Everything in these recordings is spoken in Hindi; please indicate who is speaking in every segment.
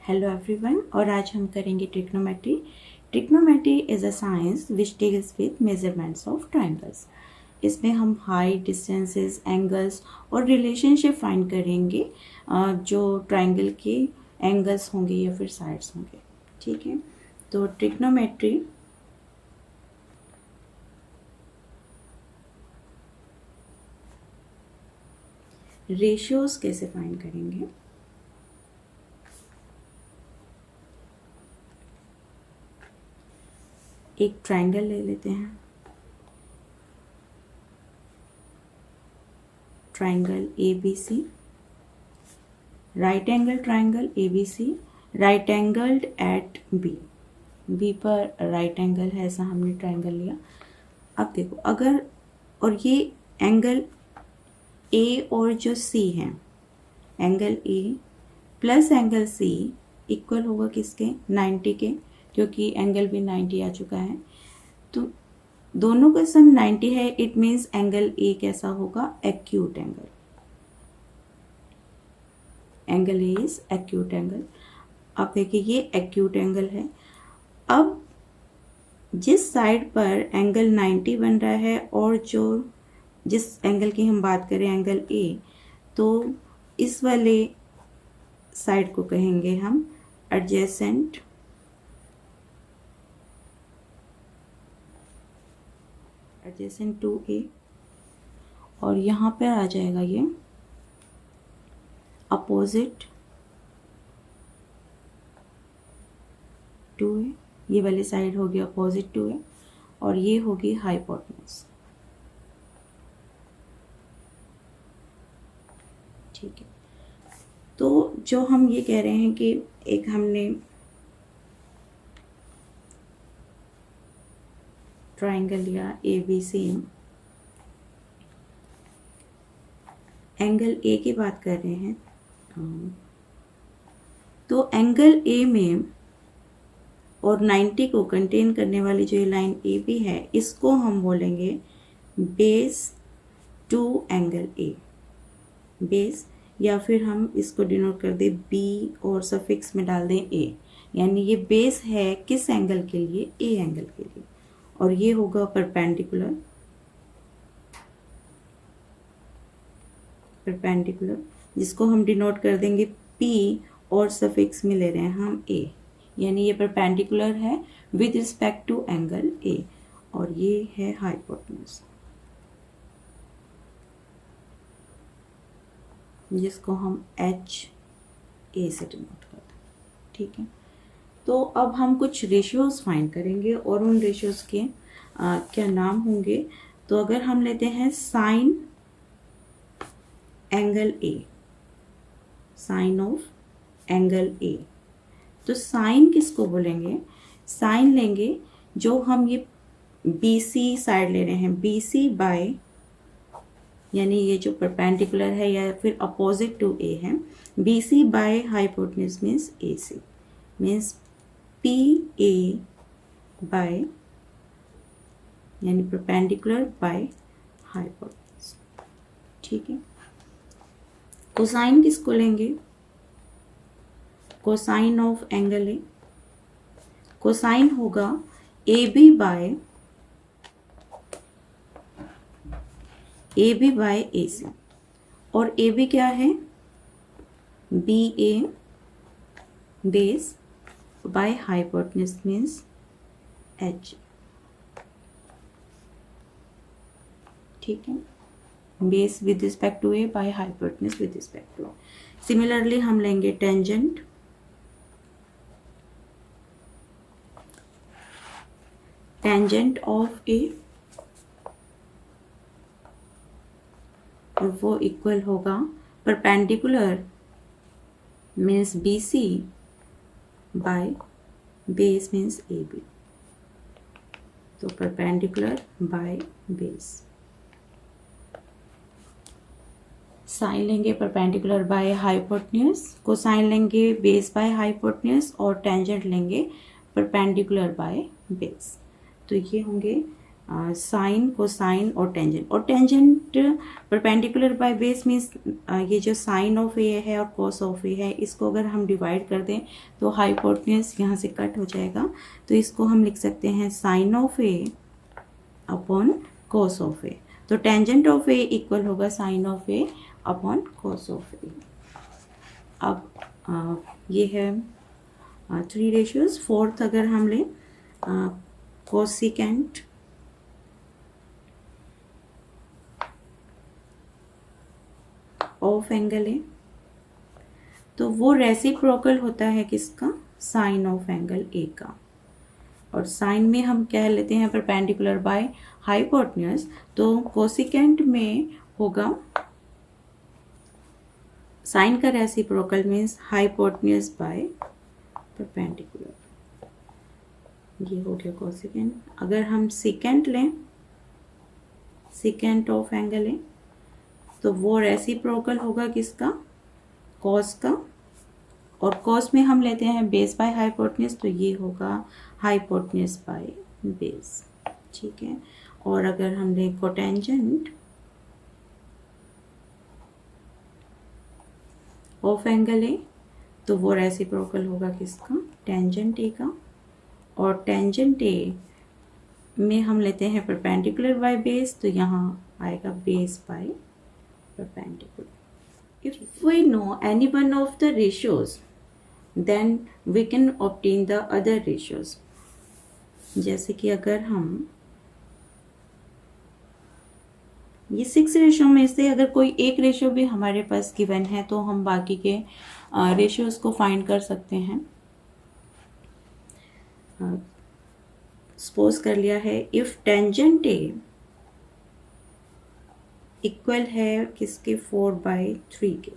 Speaker 1: हेलो एवरीवन, और आज हम करेंगे trigonometry. Trigonometry is a science which deals with measurements of triangles. इसमें हम हाइट, डिस्टेंसेस, एंगल्स और रिलेशनशिप फाइंड करेंगे जो ट्राइंगल के एंगल्स होंगे या फिर साइड्स होंगे। ठीक है, तो ट्रिग्नोमेट्री रेशियोज कैसे फाइंड करेंगे। एक ट्राइंगल ले लेते हैं, triangle ABC, right angle triangle ABC, right angled at B पर राइट एंगल है, ऐसा हमने ट्राइंगल लिया। अब देखो, अगर और ये एंगल A और जो C है, angle A plus angle C equal होगा किसके, 90 के, क्योंकि एंगल भी 90 आ चुका है। तो दोनों का सम 90 है, इट मीन्स एंगल A कैसा होगा, acute angle. Angle A is acute angle. अब देखिए ये एक्यूट एंगल है। अब जिस साइड पर एंगल 90 बन रहा है और जो जिस एंगल की हम बात करें एंगल A, तो इस वाले साइड को कहेंगे हम एडजेसेंट टू A, और यहाँ पर आ जाएगा ये अपोजिट टू A। ये वाली साइड होगी अपोजिट टू A और ये होगी हाइपोटेन्यूज। ठीक है, तो जो हम ये कह रहे हैं कि एक हमने ट्राइंगल लिया ABC, एंगल A की बात कर रहे हैं, तो एंगल A में और 90 को कंटेन करने वाली जो ये लाइन AB है, इसको हम बोलेंगे base to angle A। Base, या फिर हम इसको डिनोट कर दें B और सफिक्स में डाल दें A, यानी ये बेस है किस एंगल के लिए, A एंगल के लिए। और ये होगा परपेंडिकुलर, जिसको हम डिनोट कर देंगे P और सफिक्स में ले रहे हैं हम A, यानी ये परपेंडिकुलर है with respect to angle A, और ये है हाइपोटेन्यूज, जिसको हम HA से डिनोट करते हैं। ठीक है, तो अब हम कुछ रेशियोज फाइंड करेंगे और उन रेशियोज के क्या नाम होंगे। तो अगर हम लेते हैं sine angle A, sine of angle A, तो साइन किसको बोलेंगे, साइन लेंगे जो हम ये BC साइड ले रहे हैं, BC बाय, यानी ये जो परपेंडिकुलर है या फिर अपोजिट टू A है, BC by hypotenuse means AC, means PA by, यानी परपेंडिकुलर बाय हाइपोटेन्यूज। ठीक है, कोसाइन किसको लेंगे, cosine of angle A, cosine होगा AB बाय AC, और AB क्या है, BA base by hypotenuse means H। ठीक है, base with respect to A by hypotenuse with respect to. Similarly हम लेंगे टेंजेंट, टेंजेंट ऑफ A, और वो इक्वल होगा perpendicular means BC by base means AB, तो परपेंडिकुलर बाय बेस। साइन लेंगे परपेंडिकुलर बाय हाइपोटेन्यूज, कोसाइन लेंगे बेस बाय हाइपोटेन्यूज, और टेंजेंट लेंगे परपेंडिकुलर बाय बेस। तो ये होंगे साइन, कोसाइन और टेंजेंट। और tangent perpendicular by base means ये जो साइन ऑफ ए है और कॉस ऑफ ए है, इसको अगर हम डिवाइड कर दें तो हाइपोटेन्यूज यहाँ से कट हो जाएगा। तो इसको हम लिख सकते हैं sine of A upon cos of A. तो टेंजेंट ऑफ ए इक्वल होगा sine of A upon cos of A. अब ये है 3 रेशियोज। फोर्थ अगर हम लें कोसिकेंट ऑफ एंगल ए, तो वो रेसिप्रोकल होता है किसका? साइन ऑफ एंगल ए का। और साइन में हम कह लेते हैं परपेंडिकुलर बाय हाइपोटेन्यूज, तो कोसिकेंट में होगा साइन का reciprocal means hypotenuse by perpendicular. ये हो गया कोसिकेंट। अगर हम सेकेंट लें, सेकेंट ऑफ एंगल ए, तो वो रेसिप्रोकल होगा किसका? कॉस का। और कॉस में हम लेते हैं बेस बाय हाइपोटेन्यूज, तो ये होगा हाइपोटेन्यूज बाय बेस। ठीक है। और अगर हम लें कोटेंजेंट ऑफ एंगल ए, तो वो रेसिप्रोकल होगा किसका? टेंजेंट ए का। और टेंजेंट ए में हम लेते हैं परपेंडिकुलर बाय बेस, तो यहाँ आएगा base by perpendicular. If we know any one of the ratios, then we can obtain the other ratios. जैसे कि अगर हम ये 6 रेशियो में से अगर कोई एक रेशियो भी हमारे पास गिवन है, तो हम बाकी के रेशियोज को फाइंड कर सकते हैं। सपोज कर लिया है इफ टेंजेंट ए इक्वल है किसके? 4/3 के।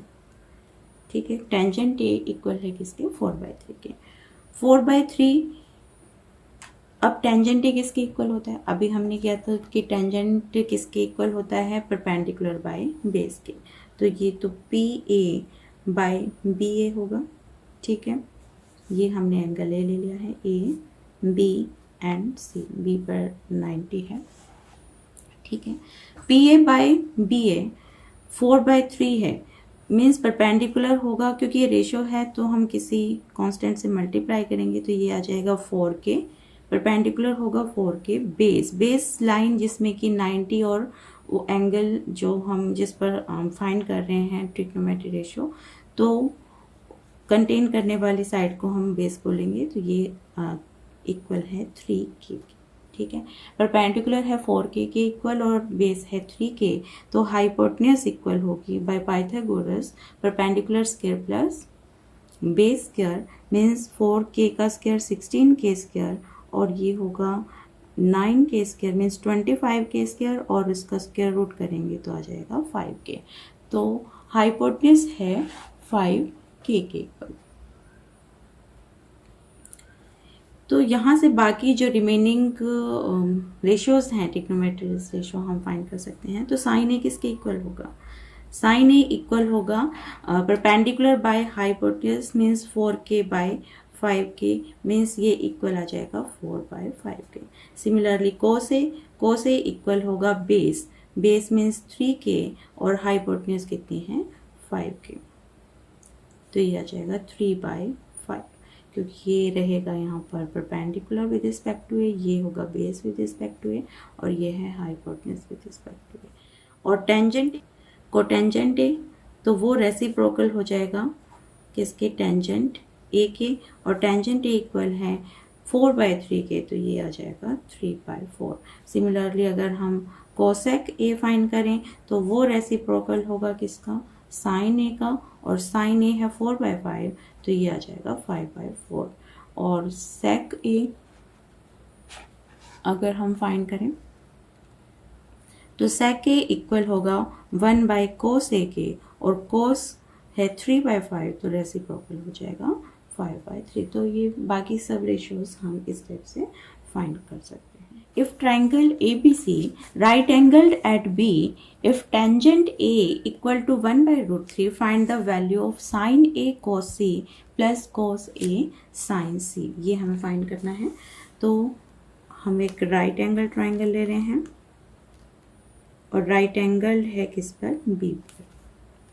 Speaker 1: ठीक है। टेंजेंट ए इक्वल है किसके? 4/3 के। 4/3। अब टेंजेंट ए किसके इक्वल होता है? अभी हमने किया था कि टेंजेंट किसके इक्वल होता है? परपेंडिकुलर बाय बेस के। तो ये तो पी ए बाय बी ए होगा। ठीक है। ये हमने एंगल ए ले लिया है, A B and C. B पर 90 है। ठीक है। P A by B A 4/3 है, मीन्स परपेंडिकुलर होगा। क्योंकि ये रेशियो है तो हम किसी कांस्टेंट से मल्टीप्लाई करेंगे, तो ये आ जाएगा 4 के। परपेंडिकुलर होगा 4 के बेस लाइन जिसमें कि 90 और वो एंगल जो हम जिस पर फाइंड कर रहे हैं ट्रिग्नोमेट्री रेशियो, तो कंटेन करने वाली साइड को हम बेस को लेंगे, तो ये इक्वल है 3 के। ठीक है। परपेंडिकुलर है 4 के इक्वल और बेस है 3 के, तो हाइपोटेन्यूज इक्वल होगी by Pythagoras perpendicular square plus base square, means 4 का स्क्वायर 16 के स्क्वायर, और ये होगा 9 के स्क्वायर मीन्स 25 के स्क्वायर, और इसका स्क्वायर रूट करेंगे तो आ जाएगा 5 के। तो हाइपोटेन्यूज है 5 के इक्वल। तो यहाँ से बाकी जो रिमेनिंग रेशियोज हैं ट्रिग्नोमेट्री रेशियो हम फाइंड कर सकते हैं। तो साइन ए किसके इक्वल होगा? साइन ए इक्वल होगा perpendicular by hypotenuse means 4 by 5 means ये इक्वल आ जाएगा 4/5 सिमिलरली कोस ए इक्वल होगा बेस मीन्स 3 और हाइपोटेन्यूज कितनी है? 5 तो ये आ जाएगा 3/5, क्योंकि ये रहेगा यहाँ पर परपेंडिकुलर विद रिस्पेक्ट टू ए, ये होगा बेस विद रिस्पेक्ट टू ए, और ये है हाइपोटेन्यूज विद रिस्पेक्ट टू ए। और टेंजेंट कोटेंजेंट ए, तो वो रेसिप्रोकल हो जाएगा किसके? टेंजेंट ए के। और टेंजेंट ए इक्वल है 4/3 के, तो ये आ जाएगा 3/4। सिमिलरली अगर हम कोसेक ए फाइंड करें, तो वो रेसिप्रोकल होगा किसका? साइन ए का, और साइन ए है 4/5, तो ये आ जाएगा 5/4। और सेक ए अगर हम फाइंड करें, तो सेक ए इक्वल होगा 1/कोस ए के, और कोस है 3/5, तो रेसिप्रोकल हो जाएगा 5/3। तो ये बाकी सब रेशियोज हम इस टाइप से फाइंड कर सकते हैं। If triangle ABC right angled at B, if tangent A equal to 1/√3, find the value of sin A cos C plus cos A sin C। ये हमें फाइंड करना है। तो हम एक राइट एंगल ट्राइंगल ले रहे हैं और राइट एंगल है किस पर, बी पर।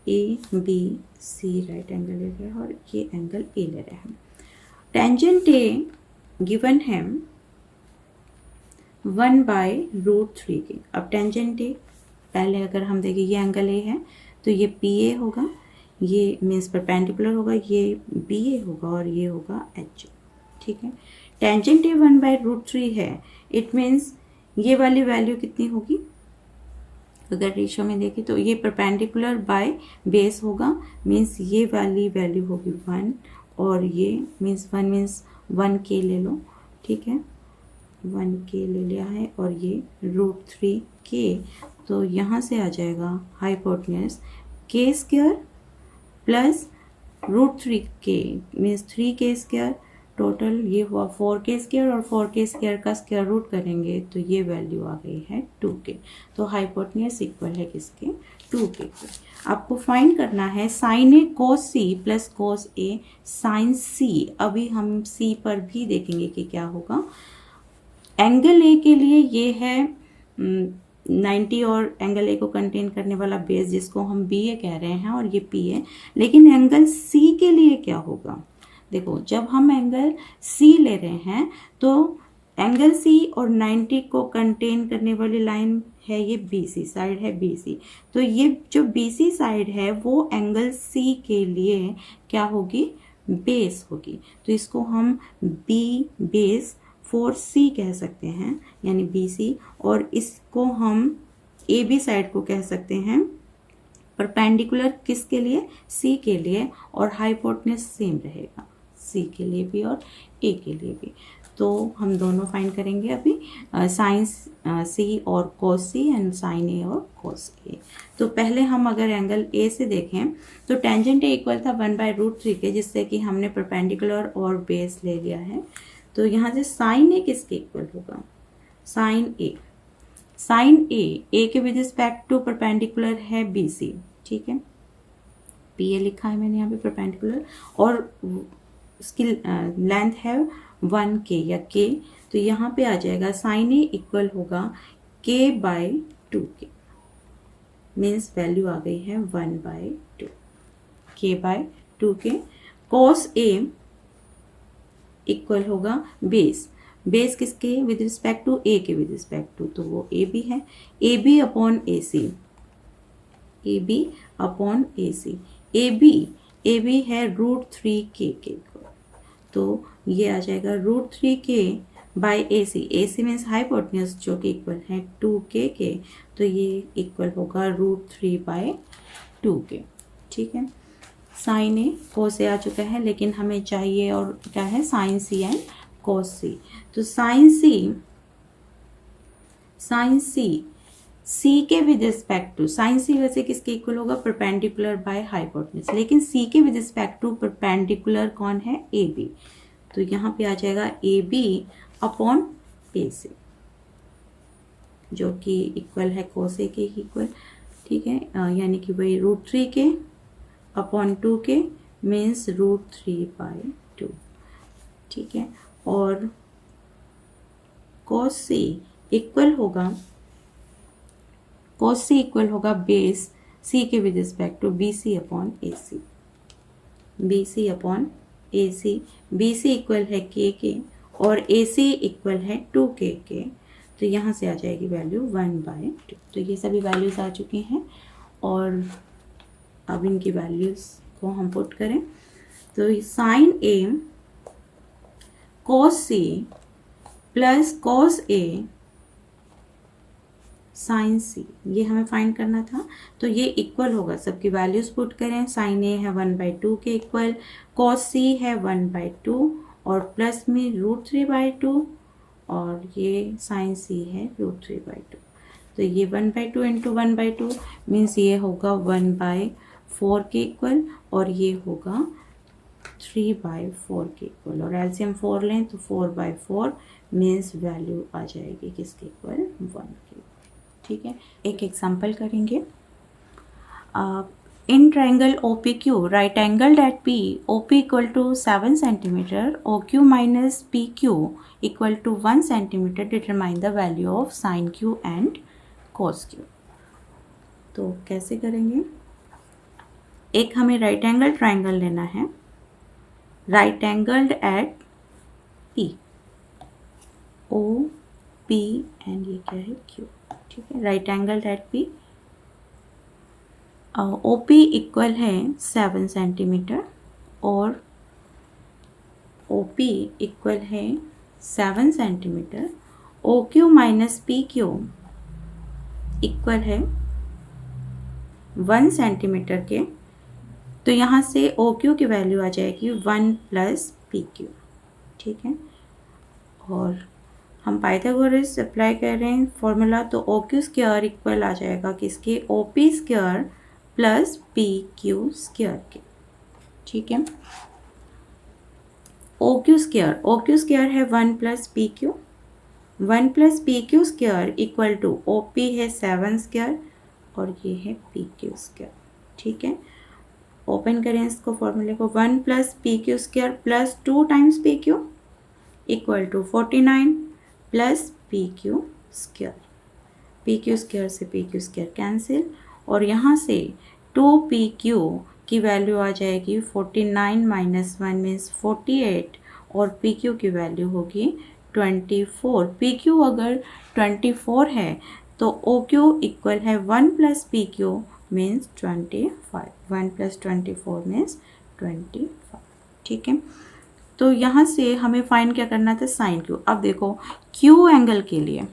Speaker 1: A B C right angle ले रहे हैं और ये एंगल ए ले रहे हैं। टेंजेंट ए गिवन है 1/√3 के। अब टेंजेंट ए पहले अगर हम देखें ये एंगल ए है तो ये पी ए होगा, ये मीन्स परपेंडिकुलर होगा, ये बी ए होगा और ये होगा एच। ठीक है, टेंजेंट ए 1/√3 है, इट मीन्स ये वाली वैल्यू कितनी होगी, अगर रेशो में देखें तो ये परपेंडिकुलर बाय बेस होगा, मीन्स ये वाली वैल्यू होगी 1 और ये मीन्स 1 मीन्स 1k ले लो। ठीक है, 1k ले लिया है और ये √3k, तो यहाँ से आ जाएगा hypotenuse k² plus √3k means 3k², total ये हुआ 4k² और 4k² का स्क्वायर रूट करेंगे तो ये वैल्यू आ गई है 2k। तो हाइपोटेन्यूज इक्वल है किसके, 2k के। आपको फाइंड करना है साइन ए कोस सी प्लस कोस ए साइन सी। अभी हम सी पर भी देखेंगे कि क्या होगा। एंगल ए के लिए ये है 90 और एंगल ए को कंटेन करने वाला बेस जिसको हम बी ए कह रहे हैं और ये पी है। लेकिन एंगल सी के लिए क्या होगा, देखो जब हम एंगल सी ले रहे हैं तो एंगल सी और 90 को कंटेन करने वाली लाइन है ये BC साइड है BC, तो ये जो BC साइड है वो एंगल सी के लिए क्या होगी, बेस होगी। तो इसको हम B बेस 4C कह सकते हैं यानी BC, और इसको हम AB साइड को कह सकते हैं परपेंडिकुलर किसके लिए, C के लिए, और हाइपोटेन्यूज सेम रहेगा C के लिए भी और A के लिए भी। तो हम दोनों फाइंड करेंगे अभी, साइन C और कोस C एंड साइन A और कोस A। तो पहले हम अगर एंगल A से देखें तो टेंजेंट A इक्वल था 1/√3 के, जिससे कि हमने परपेंडिकुलर और बेस ले लिया है। तो यहाँ से साइन A किसके इक्वल होगा, साइन A। साइन A के विद रिस्पेक्ट टू परपेंडिकुलर है BC। ठीक है, PA लिखा है मैंने यहाँ पे परपेंडिकुलर, और उसकी लेंथ है 1k या k, तो यहाँ पे आ जाएगा साइन A इक्वल होगा k/2k, मीन्स वैल्यू आ गई है 1/2, k/2k। cos A इक्वल होगा बेस, बेस किसके विद रिस्पेक्ट टू, A के विद रिस्पेक्ट टू, तो वो AB है, AB upon AC, AB upon AC, AB है √3k के, तो ये आ जाएगा √3k by AC means hypotenuse जो कि इक्वल है 2k के, तो ये इक्वल होगा √3/2k। ठीक है, साइन A कोस A आ चुका है, लेकिन हमें चाहिए और क्या है, sine C and cos C। तो साइन C के with respect to, sine C वैसे किसके इक्वल होगा, परपेंडिकुलर बाय हाइपोटेन्यूज, लेकिन C के विद रिस्पेक्ट टू परपेंडिकुलर कौन है, AB, तो यहाँ पे आ जाएगा AB अपॉन AC जो कि इक्वल है कोस A के इक्वल। ठीक है, यानी कि वही √3k अपॉन 2k मीन्स √3/2। ठीक है, और cos C इक्वल होगा बेस C के with respect to BC upon AC, BC upon AC, BC equal है k के और AC इक्वल है 2k के, तो यहाँ से आ जाएगी वैल्यू 1/2। तो ये सभी वैल्यूज आ चुकी हैं और अब इनकी वैल्यूज को हम पुट करें तो sine A cos C plus cos A sine C, ये हमें फाइंड करना था। तो ये इक्वल होगा, सबकी वैल्यूज पुट करें, साइन A है 1/2 के इक्वल, cos C है 1/2 और प्लस में √3/2 और ये साइन C है √3/2। तो ये 1/2 इंटू 1/2 मीन्स ये होगा 1/4 के इक्वल और ये होगा 3/4 के इक्वल, और एलसीएम 4 लें तो 4/4 मीन्स वैल्यू आ जाएगी किसके इक्वल, 1 के। ठीक है, एक एग्जांपल करेंगे। In triangle OPQ, right angled at P, OP equal to 7 centimeter, OQ minus PQ equal to 1 centimeter. Determine the value of sin Q and cos Q. तो कैसे करेंगे? एक हमें राइट एंगल ट्राइंगल लेना है, right angled at P, O P and ये क्या है Q. ठीक है, right angled at P. OP equal है 7 सेंटीमीटर और OP इक्वल है 7 centimetre. OQ minus PQ equal है 1 सेंटीमीटर के. तो यहाँ से OQ की वैल्यू आ जाएगी 1 प्लस PQ. ठीक है, और हम पाइथागोरस अप्लाई कर रहे हैं फॉर्मूला, तो OQ स्क्वायर इक्वल आ जाएगा किसके? OP square plus PQ square के. ठीक है, OQ स्क्वायर है 1 plus PQ. 1 plus PQ square equal to OP है 7 स्क्वायर और ये है PQ स्क्वायर. ठीक है, ओपन करें इसको फॉर्मूले को. 1 plus PQ square plus 2 times PQ equal to 49 plus PQ square. PQ square से PQ स्क्वायर कैंसिल और यहाँ से 2PQ की वैल्यू आ जाएगी 49 माइनस 1 मीन्स 48 और PQ की वैल्यू होगी 24. PQ अगर 24 है तो OQ इक्वल है 1 plus PQ means 25. 1 plus 24 means 25. ठीक है, तो यहाँ से हमें फाइंड क्या करना था? Sine Q. अब देखो Q एंगल के लिए,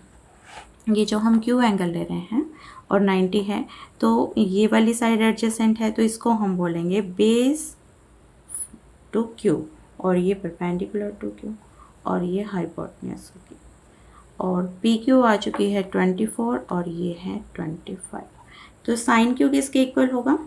Speaker 1: ये जो हम Q एंगल ले रहे हैं और 90 है, तो ये वाली साइड एडजेसेंट है, तो इसको हम बोलेंगे बेस टू Q और ये परपेंडिकुलर टू Q और ये हाइपोटेन्यूज होगी. और PQ आ चुकी है 24 और ये है 25. तो साइन Q किसके इक्वल होगा?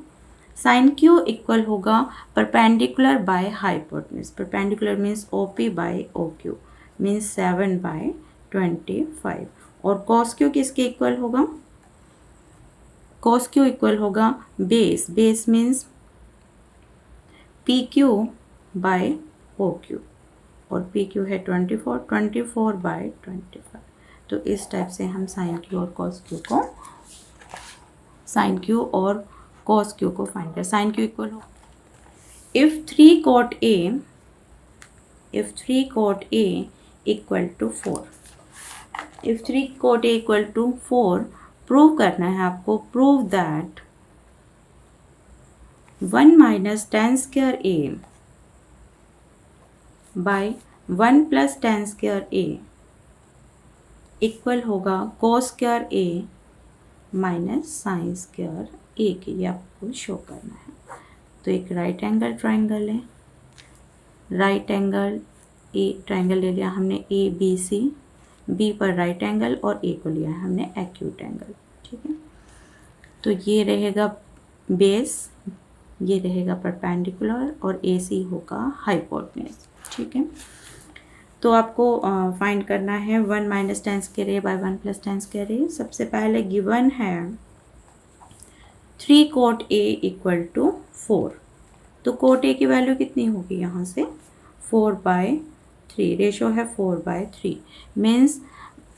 Speaker 1: साइन Q इक्वल होगा perpendicular by hypotenuse. Perpendicular means OP by OQ means 7 by 25. और cos Q किसके इक्वल होगा? cos Q इक्वल होगा base. Base means PQ by OQ और PQ है 24 बाय 25. तो इस टाइप से हम साइन Q और cos Q को फाइंड करें. साइन Q इक्वल हो if 3 cot A equal to 4. if 3 cot A equal to 4 prove करना है आपको. Prove that 1 minus tan square A by 1 plus tan square A equal होगा cos square A minus sine square A के. ये आपको शो करना है. तो एक राइट एंगल ट्राइंगल है, राइट एंगल ए ट्राइंगल ले लिया हमने ABC. B पर राइट एंगल और A को लिया है हमने एक्यूट एंगल. ठीक है, तो ये रहेगा बेस, ये रहेगा परपेंडिकुलर और AC होगा हाइपोटेन्यूज. ठीक है, तो आपको फाइंड करना है 1 minus tan square A by 1 plus tan square A. सबसे पहले गिवन है 3 cot A इक्वल टू 4. तो cot A की वैल्यू कितनी होगी? यहाँ से 4/3. रेशो है 4/3 मीन्स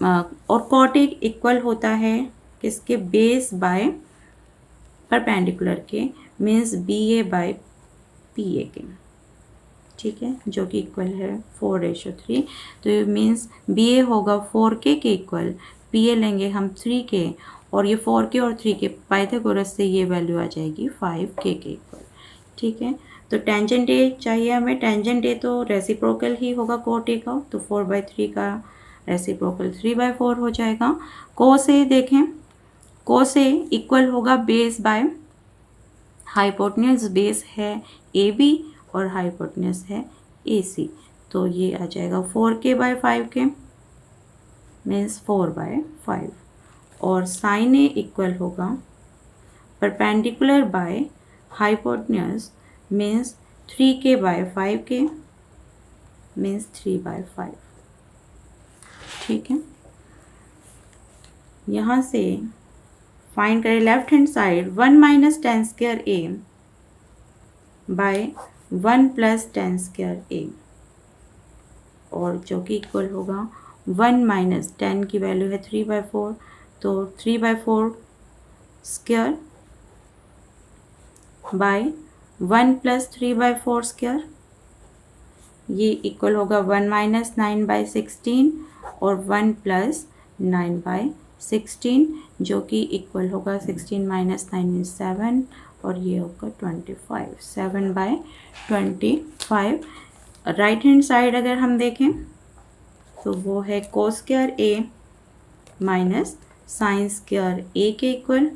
Speaker 1: और cot A इक्वल होता है किसके? बेस बाय परपेंडिकुलर के मीन्स BA बाय PA के. ठीक है, जो कि इक्वल है 4:3. तो ये मीन्स BA होगा 4K के इक्वल, PA लेंगे हम 3K और ये 4K और 3K पाइथागोरस से ये वैल्यू आ जाएगी 5K के इक्वल. ठीक है, तो टेंजेंट A चाहिए हमें. टेंजेंट A तो रेसिप्रोकल ही होगा cot A का, तो 4/3 का रेसिप्रोकल 3/4 हो जाएगा. cos A देखें, cos A इक्वल होगा बेस बाय हाइपोटेन्यूज. बेस है AB और हाइपोटेन्यूज है AC. तो ये आ जाएगा 4K बाय 5K मीन्स 4/5. और साइन A इक्वल होगा perpendicular by hypotenuse means 3K by 5K means 3/5. ठीक है, यहाँ से फाइंड करें left hand side 1 minus ten square A by 1 plus ten square A, और जो कि इक्वल होगा 1 माइनस 10 की वैल्यू है 3/4, तो 3/4 स्क्वायर बाय 1 प्लस 3/4 स्क्वायर, ये इक्वल होगा 1 माइनस 9/16 और 1 प्लस 9/16, जो कि इक्वल होगा 16 माइनस 9 इज 7 और ये होगा 25, 7/25। राइट हैंड साइड अगर हम देखें तो वो है कोस स्क्वायर ए माइनस साइन स्क्वायर ए के इक्वल,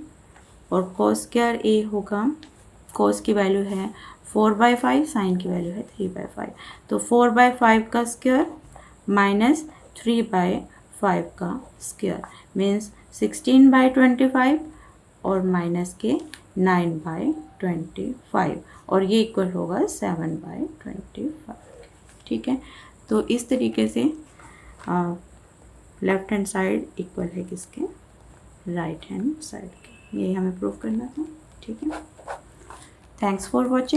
Speaker 1: और कोस स्क्वायर ए होगा, कोस की वैल्यू है 4/5, साइन की वैल्यू है 3/5, तो 4/5 का स्क्वायर माइनस 3/5 का स्क्वायर मीन्स 16/25 और माइनस के 9/25, और ये इक्वल होगा 7/25। ठीक है, तो इस तरीके से लेफ्ट हैंड साइड इक्वल है किसके, राइट हैंड साइड के। यही हमें प्रूव करना था। ठीक है, थैंक्स फॉर वॉचिंग।